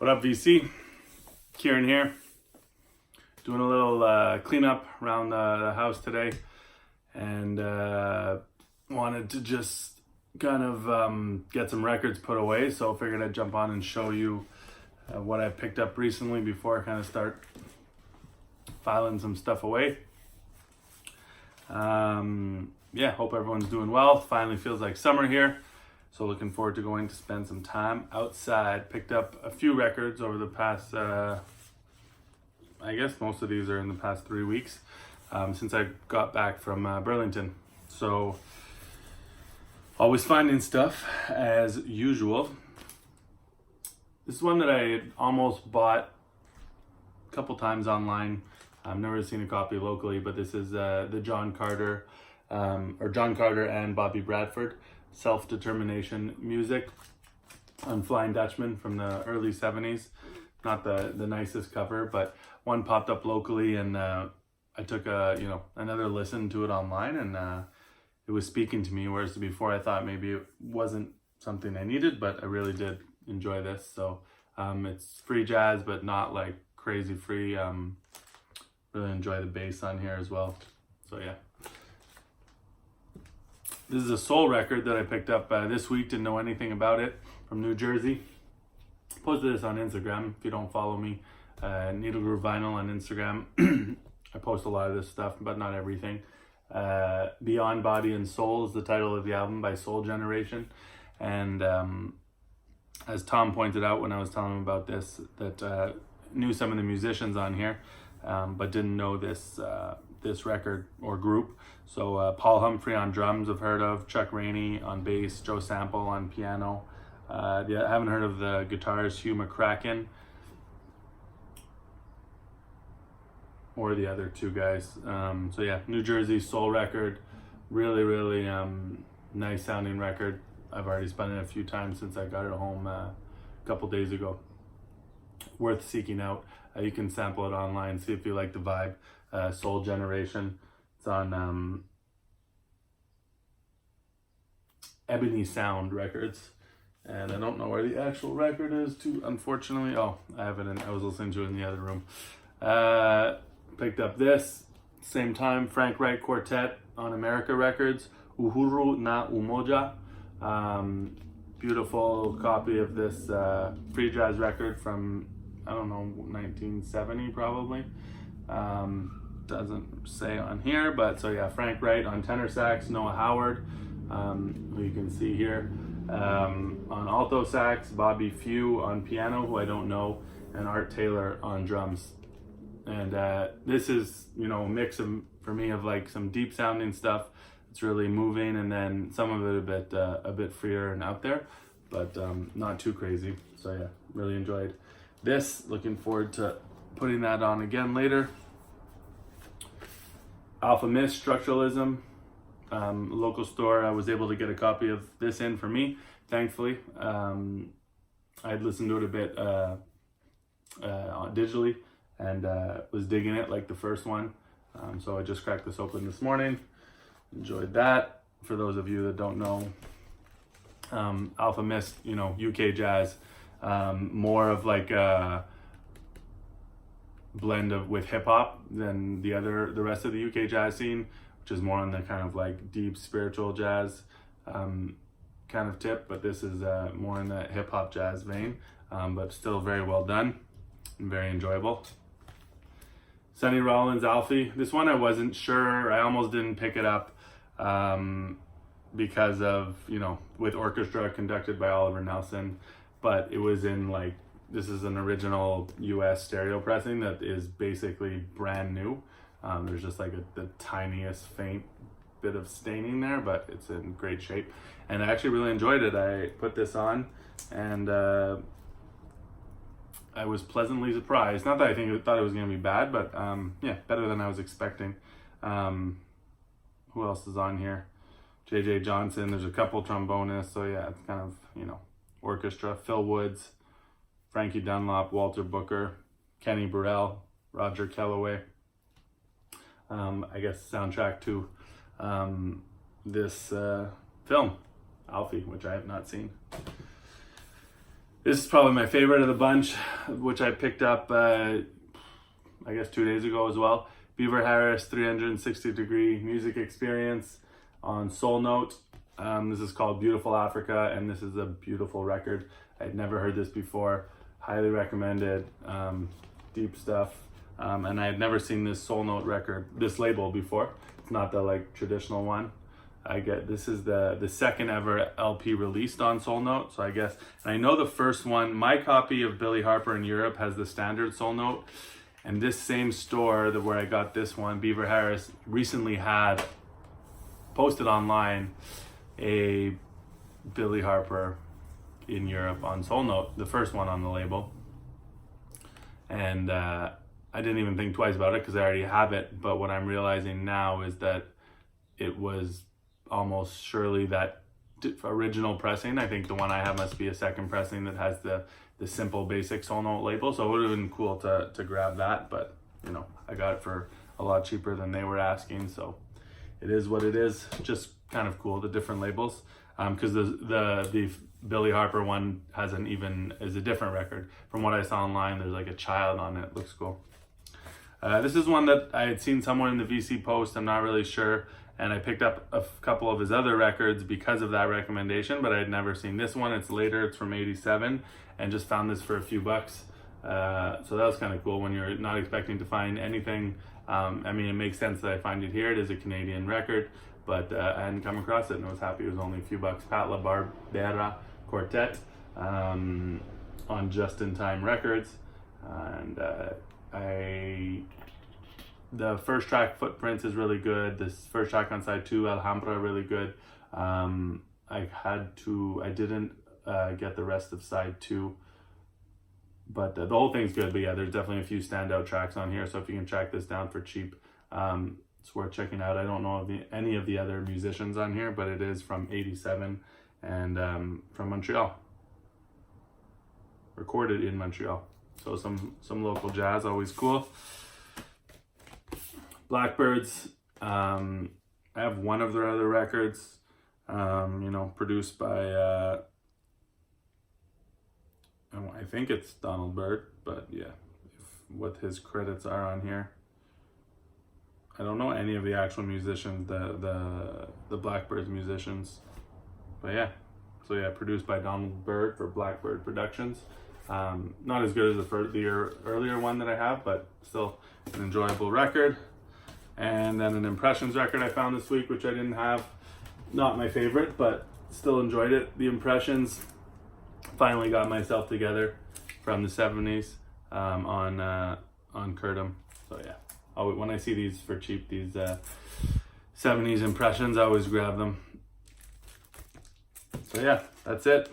What up, VC? Kieran here. Doing a little cleanup around the house today, and wanted to just kind of get some records put away. So figured I'd jump on and show you what I picked up recently before I kind of start filing some stuff away. Yeah, hope everyone's doing well. Finally feels like summer here. So looking forward to going to spend some time outside. Picked up a few records over the past, I guess most of these are in the past 3 weeks, since I got back from Burlington. So always finding stuff as usual. This is one that I had almost bought a couple times online. I've never seen a copy locally, but this is the John Carter and Bobby Bradford Self-Determination Music on Flying Dutchman from the early 70s. Not the nicest cover, but one popped up locally, and I took another listen to it online, and it was speaking to me, whereas before I thought maybe it wasn't something I needed, but I really did enjoy this. So it's free jazz, but not like crazy free. Really enjoy the bass on here as well. So yeah. This is a soul record that I picked up this week. Didn't know anything about it. From New Jersey. Posted this on Instagram. If you don't follow me, Needle Groove Vinyl on Instagram. I post a lot of this stuff, but not everything. Beyond Body and Soul is the title of the album by Soul Generation. And as Tom pointed out when I was telling him about this, that knew some of the musicians on here, but didn't know this record or group. So Paul Humphrey on drums I've heard of, Chuck Rainey on bass, Joe Sample on piano. I haven't heard of the guitarist Hugh McCracken or the other two guys. So yeah, New Jersey soul record, really nice sounding record. I've already spun it a few times since I got it home a couple days ago. Worth seeking out. You can sample it online, see if you like the vibe. Soul Generation. It's on Ebony Sound Records, and I don't know where the actual record is too, unfortunately. Oh, I have it in, I was listening to it in the other room. Picked up this same time, Frank Wright Quartet on America Records, Uhuru na Umoja. Beautiful copy of this free jazz record from, I don't know, 1970 probably. Doesn't say on here, but so yeah, Frank Wright on tenor sax, Noah Howard, who you can see here, on alto sax, Bobby Few on piano, who I don't know, and Art Taylor on drums. And this is, a mix of, for me, of like some deep sounding stuff. It's really moving, and then some of it a bit freer and out there, but not too crazy. So yeah, really enjoyed this. Looking forward to putting that on again later. Alpha Mist Structuralism, local store. I was able to get a copy of this in for me, thankfully. I'd listened to it a bit digitally, and was digging it like the first one. So I just cracked this open this morning. Enjoyed that. For those of you that don't know, Alpha Mist, UK jazz, more of like a blend of with hip hop than the rest of the UK jazz scene, which is more on the kind of like deep spiritual jazz kind of tip, but this is more in the hip hop jazz vein, but still very well done and very enjoyable. Sonny Rollins Alfie. This one I wasn't sure. I almost didn't pick it up because of, with orchestra conducted by Oliver Nelson, but it was in like, this is an original US stereo pressing that is basically brand new. There's just like the tiniest faint bit of staining there, but it's in great shape. And I actually really enjoyed it. I put this on, and I was pleasantly surprised. Not that I thought it was going to be bad, but yeah, better than I was expecting. Who else is on here? J.J. Johnson. There's a couple trombonists, so yeah, it's kind of, orchestra. Phil Woods, Frankie Dunlop, Walter Booker, Kenny Burrell, Roger Kellaway. I guess soundtrack to this film, Alfie, which I have not seen. This is probably my favorite of the bunch, which I picked up, I guess 2 days ago as well. Beaver Harris 360 Degree Music Experience on Soul Note. This is called Beautiful Africa, and this is a beautiful record. I'd never heard this before. Highly recommended. Deep stuff. And I had never seen this Soul Note record, this label before. It's not the like traditional one. This is the second ever LP released on Soul Note. So I guess, and I know the first one, my copy of Billy Harper in Europe has the standard Soul Note. And this same store where I got this one, Beaver Harris, recently had posted online a Billy Harper in Europe on Soul Note, the first one on the label. And I didn't even think twice about it because I already have it. But what I'm realizing now is that it was almost surely that original pressing. I think the one I have must be a second pressing that has the simple basic Soul Note label. So it would have been cool to grab that, but you know, I got it for a lot cheaper than they were asking. So it is what it is. Just kind of cool, the different labels. Because the Billy Harper one is a different record. From what I saw online, there's like a child on it. Looks cool. This is one that I had seen somewhere in the VC post. I'm not really sure. And I picked up a couple of his other records because of that recommendation, but I had never seen this one. It's later, it's from 87, and just found this for a few bucks. So that was kind of cool when you're not expecting to find anything. I mean, it makes sense that I find it here. It is a Canadian record, but I hadn't come across it and I was happy it was only a few bucks. Pat LaBarbera Quartet on Just in Time Records. And the first track, Footprints, is really good. This first track on side 2, Alhambra, really good. I didn't get the rest of side 2, but the whole thing's good. But yeah, there's definitely a few standout tracks on here. So if you can track this down for cheap, it's worth checking out. I don't know of any of the other musicians on here, but it is from 87 and from Montreal. Recorded in Montreal. So some local jazz, always cool. Blackbirds, I have one of their other records, produced by, I think it's Donald Byrd, but yeah, what his credits are on here. I don't know any of the actual musicians, the Blackbirds musicians, but yeah. So yeah, produced by Donald Byrd for Blackbird Productions. Not as good as the earlier one that I have, but still an enjoyable record. And then an Impressions record I found this week, which I didn't have. Not my favorite, but still enjoyed it. The Impressions, finally got myself together from the 70s on Curtum. So yeah, when I see these for cheap, these 70s Impressions, I always grab them. So yeah, that's it.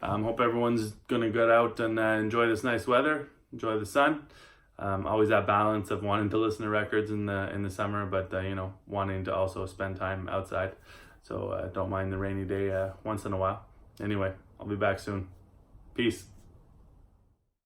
Hope everyone's gonna get out and enjoy this nice weather, enjoy the sun. Always that balance of wanting to listen to records in the summer, but wanting to also spend time outside. So don't mind the rainy day once in a while. Anyway, I'll be back soon. Peace.